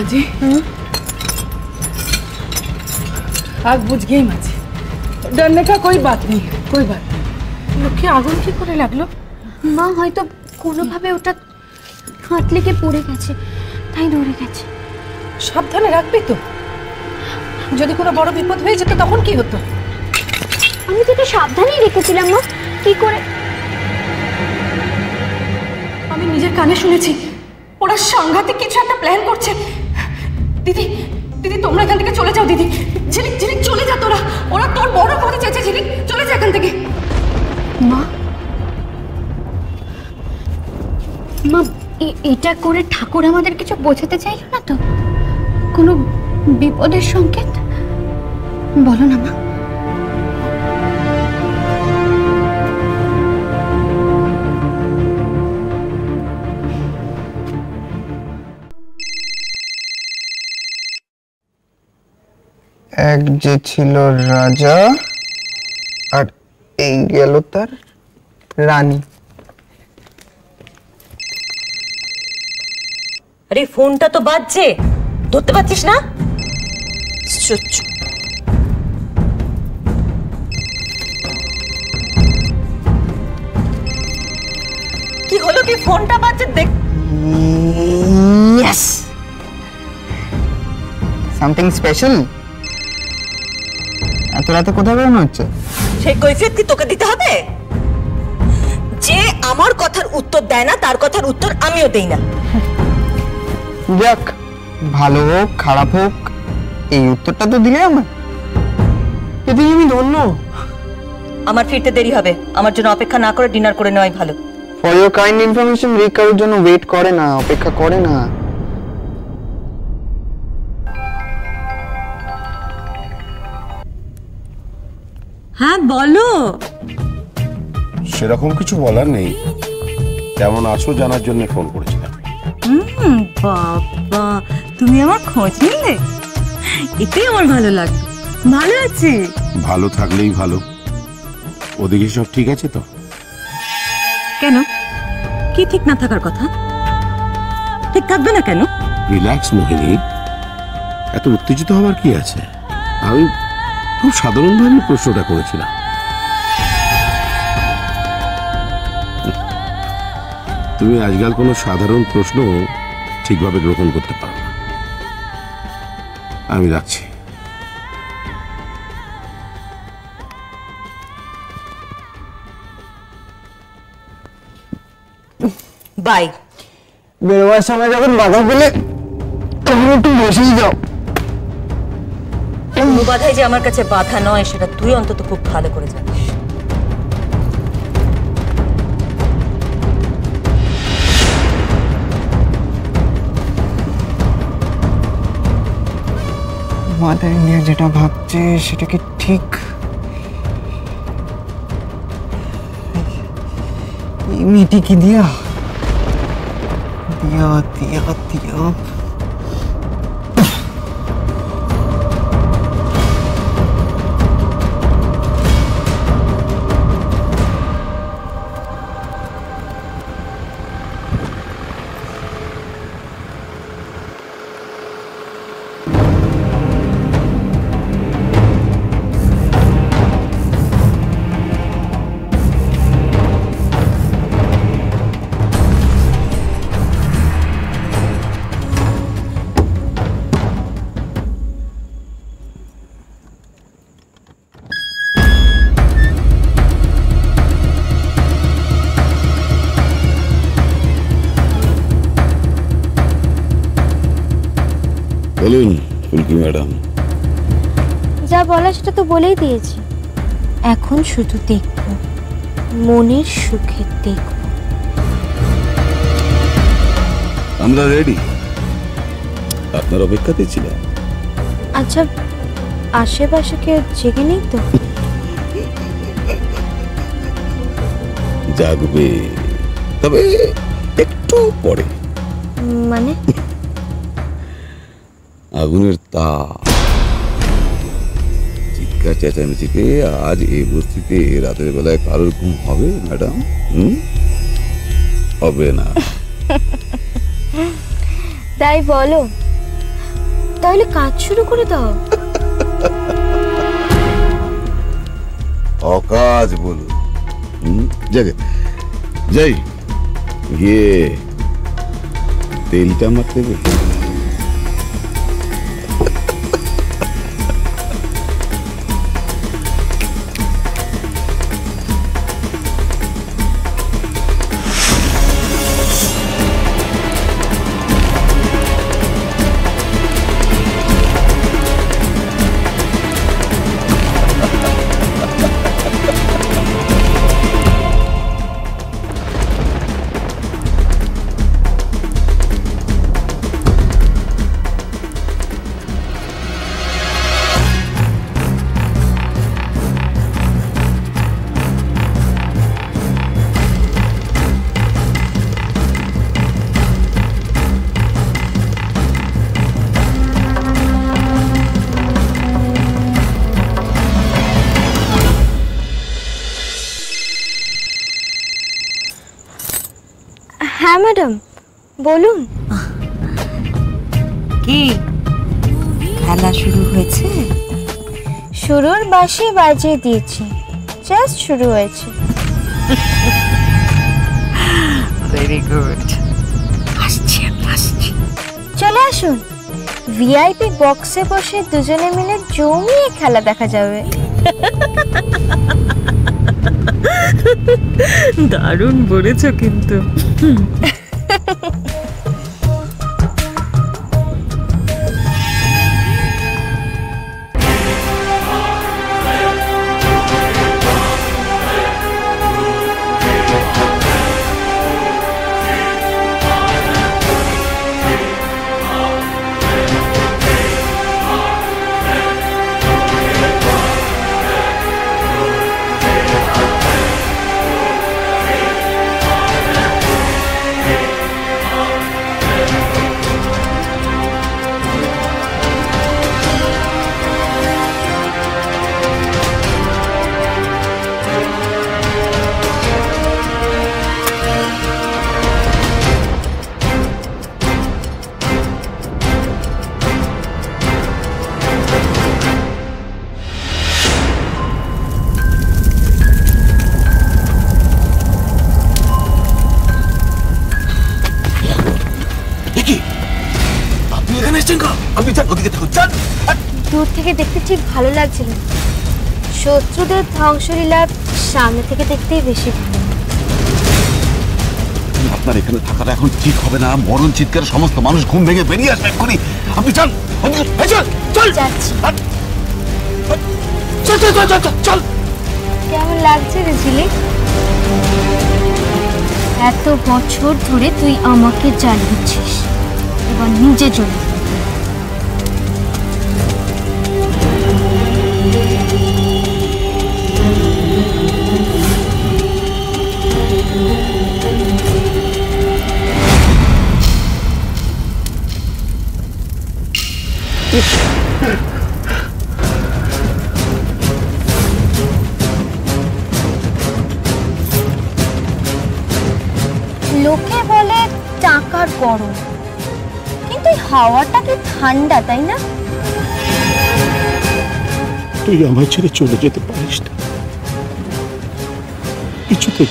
माँ जी आग बुझ गई माँ जी, डरने का कोई बात नहीं, कोई बात नहीं। লক্ষ্মী আগুন কি করে লাগলো? মা হয়তো কোনোভাবে ওটা হাত লেগে পড়ে গেছে, তাই ধরে গেছে। সাবধানে রাখবি তো, যদি কোনো বড় বিপদ হয়ে যেত তখন কি হতো? আমি তোকে সাবধানেই রেখেছিলাম মা, কি করে? আমি নিজের কানে শুনেছি ওরা সাংঘাতিক কিছু একটা প্ল্যান করছে। দিদি দিদি তোমরা এখান থেকে চলে যাও দিদি। ঝিলিক ঝিলিক চলে যা তোরা, ওরা তোর বড় করতে চাইছে। ঝিলিক চলে যা এখান থেকে। মা মা এটা করে ঠাকুর আমাদের কিছু বোঝাতে চাইল না তো? কোনো বিপদের সংকেত বলো না মা। এক যে ছিল রাজা আর এই গেল তার রানী। আরে ফোনটা তো বাজছে, ধরতে পারছিস না? কি হলো, কি ফোনটা বাজছে দেখ। Yes, something special. এত রাতে কোথায় বেরোনো হচ্ছে? সেই কৈফিয়ত কি তোকে দিতে হবে? যে আমার কথার উত্তর দেয় না তার কথার উত্তর আমিও দেই না। যাক, ভালো হোক খারাপ হোক এই উত্তরটা তো দিলে আমার। এতে আমি ধন্য। আমার ফিরতে দেরি হবে, আমার জন্য অপেক্ষা না করে ডিনার করে নেওয়াই ভালো। ফর ইওর কাইন্ড ইনফরমেশন, রিক কারোর জন্য ওয়েট করে না, অপেক্ষা করে না। হ্যাঁ বলো। সেরকম কিছু বলার নেই, কেমন আছো জানার জন্য ফোন করেছিলাম। বাবা তুমি আমার খোঁজ নিলে, এটাই আমার ভালো লাগলো। ভালো আছি। ভালো থাকলেই ভালো। ওদিকে সব ঠিক আছে তো? কেন, কি ঠিক না থাকার কথা? ঠিক থাকবে না কেন? রিল্যাক্স মোহিনী, এত উত্তেজিত হওয়ার কি আছে? আমি খুব সাধারণভাবে প্রশ্নটা করেছিলাম। তুমি আজকাল কোনো সাধারণ প্রশ্ন ঠিকভাবে গ্রহণ করতে পারো না। আমি রাখছি। বাই। বেরোবার সময় যখন বাধা পেলে তখন একটু বসেই যাও। কোনো বাধাই যে আমার কাছে বাধা নয় সেটা তুই অন্তত খুব ভালো করে জানিস। মাথায় নিয়ে যেটা ভাবছে সেটা কি ঠিক? মিটি কি দিয়া দিয়া দিয়া দিয়া বলুন ফুলকি ম্যাডাম। যা বলা সেটা তো বলেই দিয়েছি। এখন শুধু দেখবো, মনের সুখে দেখবো। আমরা রেডি, আপনার অপেক্ষাতে ছিলাম। আচ্ছা, আশেপাশে কেউ জেগে নেই তো? জাগবে, তবে একটু পরে। মানে আগুনের তাপ, চিৎকার চেঁচামেচি পেয়ে আজ এই বস্তিতে রাতের বেলায় কারোর ঘুম হবে ম্যাডাম? হবে না। তাই বলো। তাহলে কাজ শুরু করে দাও। অকাজ বলুন। জাগে যাই গিয়ে তেলটা মারতে গেলে হ্যাঁ ম্যাডাম বলুন। কি খেলা শুরু হয়েছে? শুরুর বাঁশি বাজিয়ে দিয়েছি, জাস্ট শুরু হয়েছে। Very good. আসছি আমি আসছি। চলে আসুন, ভিআইপি বক্সে বসে দুজনে মিলে জমিয়ে খেলা দেখা যাবে। দারুণ বলেছো কিন্তু। দূর থেকে দেখতে ঠিক ভালো লাগছিল, শত্রুদের ধ্বংসলীলা সামনে থেকে দেখতেই বেশি ভালো। আপনার এখানে থাকাটা এখন ঠিক হবে না। মরণ চিৎকারে সমস্ত মানুষ ঘুম ভেঙে বেরিয়ে আসবে এক্ষুনি। আপনি চল চল যাচ্ছি। চল চল চল চল চল। কেমন লাগছে রে ঝিলিক? এত বছর ধরে তুই আমাকে জ্বালিয়েছিস, এবার নিজে চলে। লোকে বলে টাকার গরম, কিন্তু হাওয়াটা কি ঠান্ডা, তাই না? তুই আমার ছেড়ে চলে যেতে পারিস না কিছুতেই।